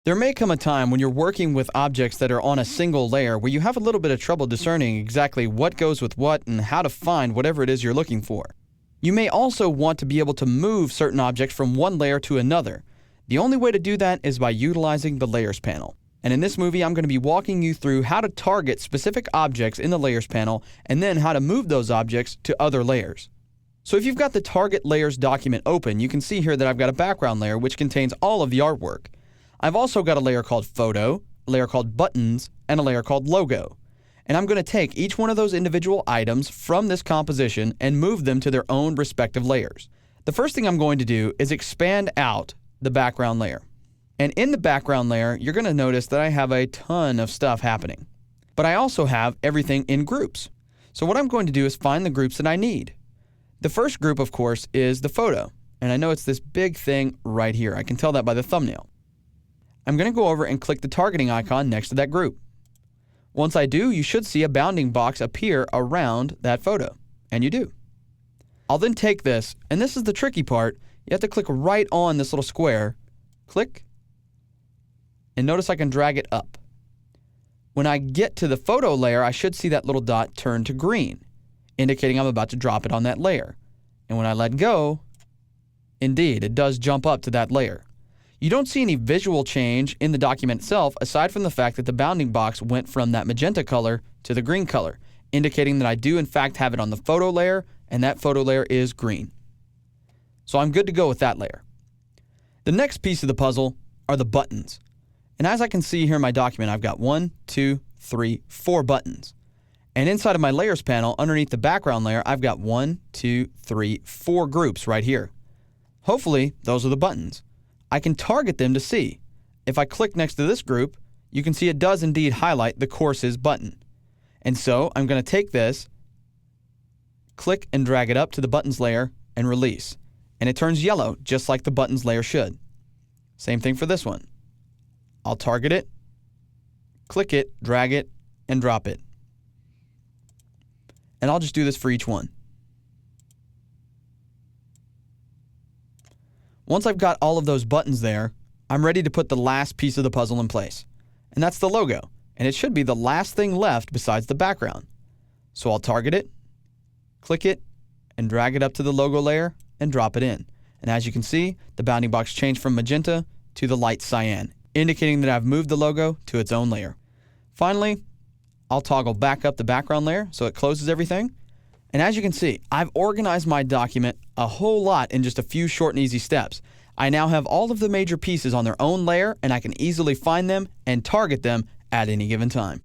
There may come a time when you're working with objects that are on a single layer where you have a little bit of trouble discerning exactly what goes with what and how to find whatever it is you're looking for. You may also want to be able to move certain objects from one layer to another. The only way to do that is by utilizing the Layers panel. And in this movie, I'm going to be walking you through how to target specific objects in the Layers panel and then how to move those objects to other layers. So if you've got the Target Layers document open, you can see here that I've got a background layer which contains all of the artwork. I've also got a layer called Photo, a layer called Buttons, and a layer called Logo. And I'm going to take each one of those individual items from this composition and move them to their own respective layers. The first thing I'm going to do is expand out the background layer. And in the background layer, you're going to notice that I have a ton of stuff happening. But I also have everything in groups. So what I'm going to do is find the groups that I need. The first group, of course, is the photo. And I know it's this big thing right here. I can tell that by the thumbnail. I'm going to go over and click the targeting icon next to that group. Once I do, you should see a bounding box appear around that photo. And you do. I'll then take this, and this is the tricky part. You have to click right on this little square. Click. And notice I can drag it up. When I get to the photo layer, I should see that little dot turn to green, indicating I'm about to drop it on that layer. And when I let go, indeed, it does jump up to that layer. You don't see any visual change in the document itself aside from the fact that the bounding box went from that magenta color to the green color, indicating that I do in fact have it on the photo layer, and that photo layer is green. So I'm good to go with that layer. The next piece of the puzzle are the buttons. And as I can see here in my document, I've got 1, 2, 3, 4 buttons. And inside of my Layers panel, underneath the background layer, I've got 1, 2, 3, 4 groups right here. Hopefully, those are the buttons. I can target them to see. If I click next to this group, you can see it does indeed highlight the Courses button. And so I'm going to take this, click and drag it up to the Buttons layer, and release. And it turns yellow, just like the Buttons layer should. Same thing for this one. I'll target it, click it, drag it, and drop it. And I'll just do this for each one. Once I've got all of those buttons there, I'm ready to put the last piece of the puzzle in place. And that's the logo. And it should be the last thing left besides the background. So I'll target it, click it, and drag it up to the logo layer and drop it in. And as you can see, the bounding box changed from magenta to the light cyan, indicating that I've moved the logo to its own layer. Finally, I'll toggle back up the background layer so it closes everything. And as you can see, I've organized my document a whole lot in just a few short and easy steps. I now have all of the major pieces on their own layer, and I can easily find them and target them at any given time.